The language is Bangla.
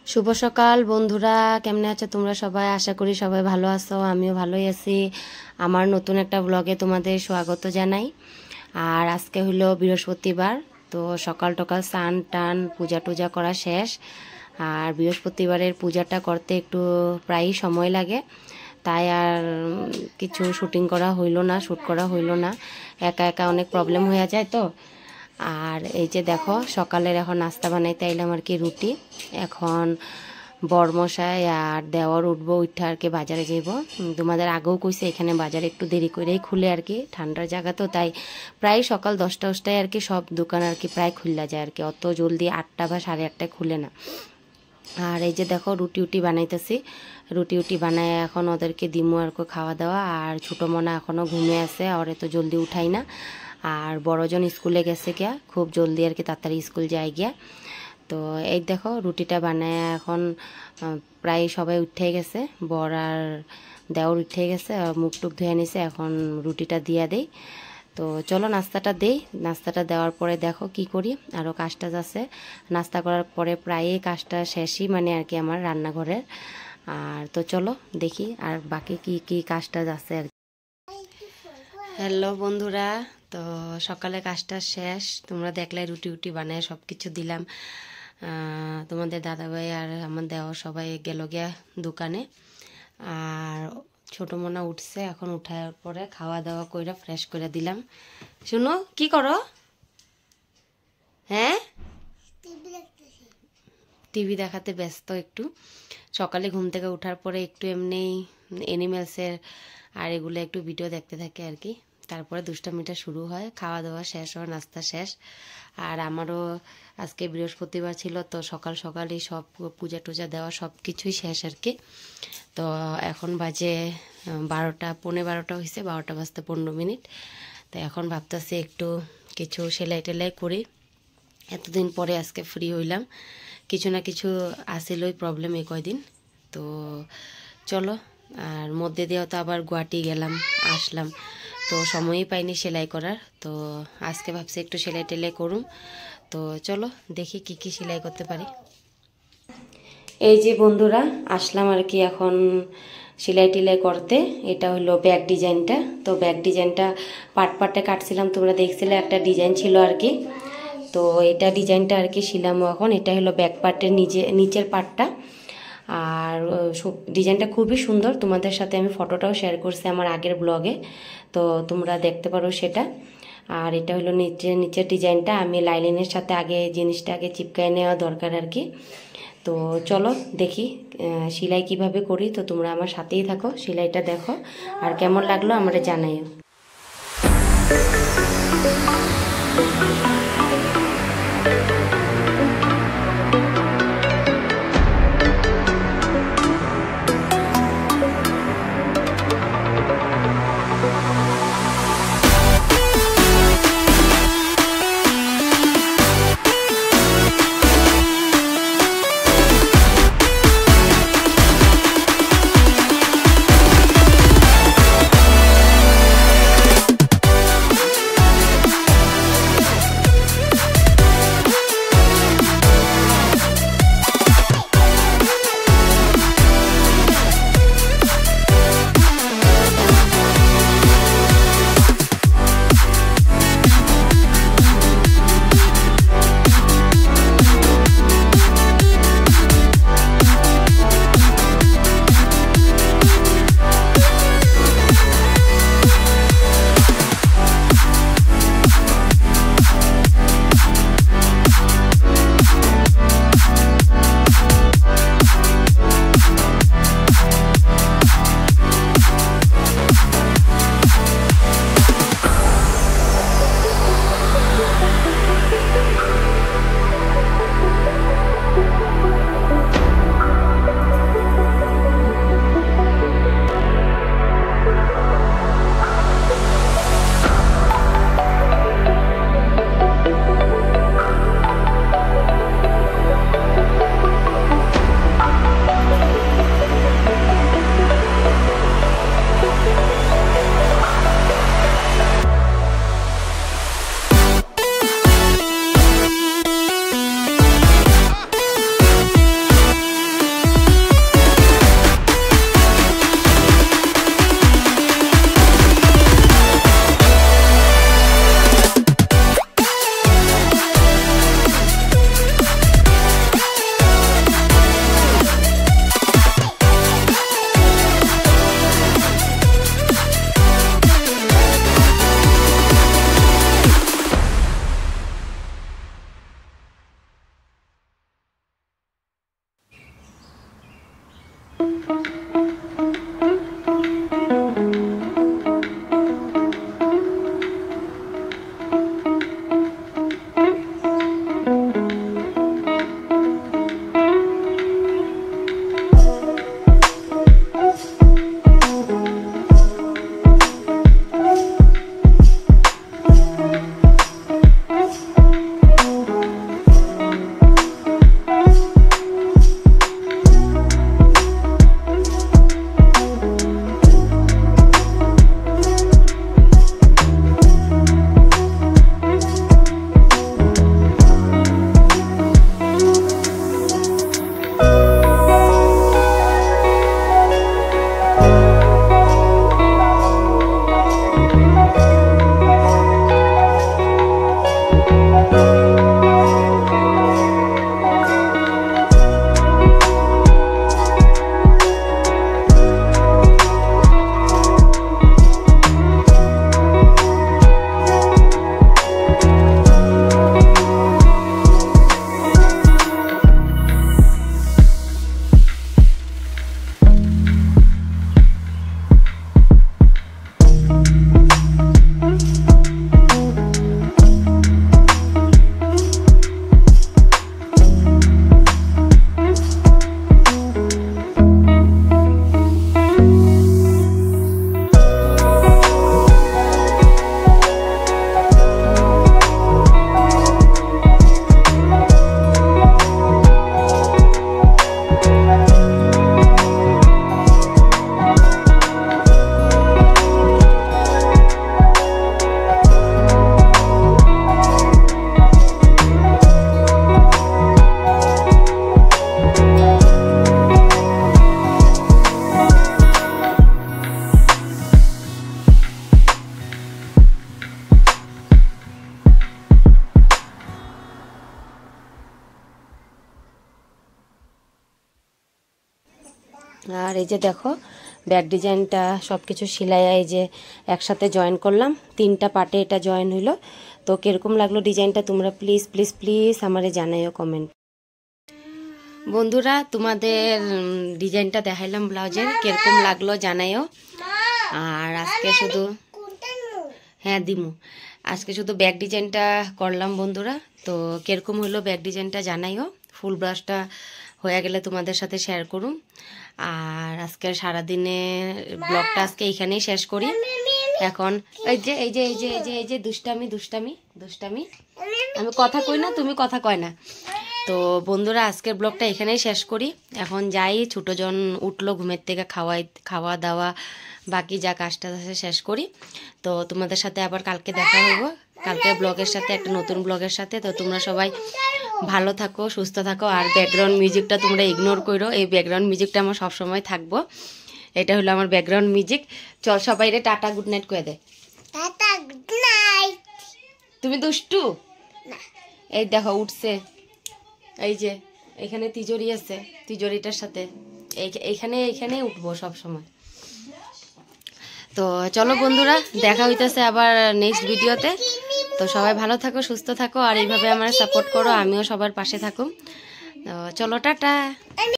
শুভ সকাল বন্ধুরা, কেমনে আছো তোমরা সবাই? আশা করি সবাই ভালো আছো, আমিও ভালোই আছি। আমার নতুন একটা ব্লগে তোমাদের স্বাগত জানাই। আর আজকে হলো বৃহস্পতিবার, তো সকাল টকাল স্নান টান পূজা টুজা করা শেষ। আর বৃহস্পতিবারের পূজাটা করতে একটু প্রায়ই সময় লাগে, তাই আর কিছু শ্যুট করা হইলো না। একা একা অনেক প্রবলেম হয়ে যায় তো। আর এই যে দেখো, সকালের এখন নাস্তা বানাইতে আইলাম আর কি, রুটি। এখন বরমশাই আর দেওয়ার উঠবো, উঠে আর কি বাজারে যাইব। তোমাদের আগেও কইছে এখানে বাজার একটু দেরি করেই খুলে আর কি, ঠান্ডার জায়গা তো, তাই প্রায় সকাল 10টায় আর কি সব দোকান আর কি প্রায় খুললা যায় আর কি, অত জলদি 8টা বা 8:30টায় খুলে না। আর এই যে দেখো রুটি বানাইতেছি, রুটি বানায় এখন ওদেরকে দিমু আর কি খাওয়া দাওয়া। আর ছোটো মনা এখনও ঘুমে আছে, আর এত জলদি উঠাই না। আর বড়জন স্কুলে গেছে গিয়া, খুব জলদি আর কি তাড়াতাড়ি স্কুল যায় গিয়া। তো এই দেখো রুটিটা বানায় এখন প্রায় সবাই উঠে গেছে, বর আর দেওর উঠে গেছে, মুখ টুক ধুয়ে নিছে। এখন রুটিটা দিয়া দেই। তো চলো নাস্তাটা দেই, নাস্তাটা দেওয়ার পরে দেখো কি করি, আরও কাজ টাজ আছে। নাস্তা করার পরে প্রায়ই কাজটা শেষই মানে আর কি আমার রান্নাঘরের। আর তো চলো দেখি আর বাকি কি কি কাজ টাজ আছে আর কি। হ্যালো বন্ধুরা, তো সকালে কাজটা শেষ, তোমরা দেখলে রুটি বানায় সব কিছু দিলাম। তোমাদের দাদাভাই আর আমার দেওয়া সবাই গেল গিয়া দোকানে। আর ছোটো মনা উঠছে, এখন উঠার পরে খাওয়া দাওয়া করে ফ্রেশ করে দিলাম। শুনো কি করো? হ্যাঁ, টিভি দেখাতে ব্যস্ত একটু। সকালে ঘুম থেকে ওঠার পরে একটু এমনি অ্যানিমেলসের আর এগুলো একটু ভিডিও দেখতে থাকে আর কি। তারপরে দুষ্টামিটা শুরু হয়, খাওয়া দাওয়া শেষ হয়, নাস্তা শেষ। আর আমারও আজকে বৃহস্পতিবার ছিল, তো সকাল সকালই সব পূজা টুজা দেওয়া সব কিছুই শেষ আর কি। তো এখন বাজে 12টা, পৌনে 12টা হয়েছে, 12টা বাজতে 15 মিনিট। তো এখন ভাবতেছি একটু কিছু সেলাই টেলাই করি। এতদিন পরে আজকে ফ্রি হইলাম, কিছু না কিছু আসিলই প্রবলেম এই কয়দিন। তো চলো, আর মধ্যে দিয়েও তো আবার গুয়াহাটি গেলাম আসলাম, তো সময়ই পাইনি সেলাই করার। তো আজকে ভাবছি একটু সেলাই টেলাই করুম। তো চলো দেখি কি কি সেলাই করতে পারি। এই যে বন্ধুরা আসলাম আর কি এখন সেলাই টেলাই করতে। এটা হলো ব্যাক ডিজাইনটা। তো ব্যাক ডিজাইনটা পাটে কাটছিলাম, তোমরা দেখছিলে একটা ডিজাইন ছিল আর কি। তো এটা ডিজাইনটা আর কি শিলামও এখন। এটা হলো ব্যাক পার্টের নিচের পার্টটা। আর ডিজাইনটা খুবই সুন্দর, তোমাদের সাথে আমি ফটোটাও শেয়ার করছি আমার আগের ব্লগে, তো তোমরা দেখতে পারো সেটা। আর এটা হলো নিচের ডিজাইনটা। আমি লাইলিনের সাথে আগে জিনিসটা আগে চিপকায় নেওয়া দরকার আর কি। তো চলো দেখি সেলাই কিভাবে করি। তো তোমরা আমার সাথেই থাকো, সেলাইটা দেখো, আর কেমন লাগলো আমরা জানাইও। আর এই যে দেখো ব্যাক ডিজাইনটা সব কিছু সেলাই এই যে একসাথে জয়েন করলাম, 3টা পার্টে এটা জয়েন হইলো। তো কিরকম লাগলো ডিজাইনটা তোমরা প্লিজ প্লিজ প্লিজ আমারে জানাইও কমেন্ট। বন্ধুরা তোমাদের ডিজাইনটা দেখাইলাম ব্লাউজের, কিরকম লাগলো জানাইও। আর আজকে শুধু হ্যাঁ দিমু, আজকে শুধু ব্যাক ডিজাইনটা করলাম বন্ধুরা। তো কিরকম হলো ব্যাক ডিজাইনটা জানাইও, ফুল ব্লাউজটা হয়ে গেলে তোমাদের সাথে শেয়ার করুম। আর আজকের সারাদিনে ব্লগটা আজকে এইখানেই শেষ করি। এখন এই যে এই যে এই যে এই যে এই যে দুষ্টামি দুষ্টামি দুষ্টামি, আমি কথা কই না তুমি কথা কয় না। তো বন্ধুরা আজকের ব্লগটা এখানেই শেষ করি। এখন যাই, ছোটজন উঠলো ঘুমের থেকে, খাওয়া দাওয়া বাকি যা কাজটা আছে শেষ করি। তো তোমাদের সাথে আবার কালকে দেখা হইব, কালকে ব্লগের সাথে, একটা নতুন ব্লগের সাথে। তো তোমরা সবাই ভালো থাকো, সুস্থ থাকো। আর ব্যাকগ্রাউন্ড মিউজিকটা তোমরা ইগনোর করো, এই ব্যাকগ্রাউন্ড মিউজিকটা আমার সবসময় থাকবো। এটা হলো আমার ব্যাকগ্রাউন্ড মিউজিক। চল সবাই রে টাটা গুড নাইট করে দে। Tata good night. তুমি দুষ্টু, এই দেখো উঠছে, এই যে এখানে তিজোরি আছে, তিজোরিটার সাথে এইখানে উঠবো সব সময়। তো চলো বন্ধুরা, দেখা হইতেছে আবার নেক্সট ভিডিওতে। তো সবাই ভালো থাকো, সুস্থ থাকো, আর এইভাবে আমার সাপোর্ট করো, আমিও সবার পাশে থাকুম। তো চলো টাটা।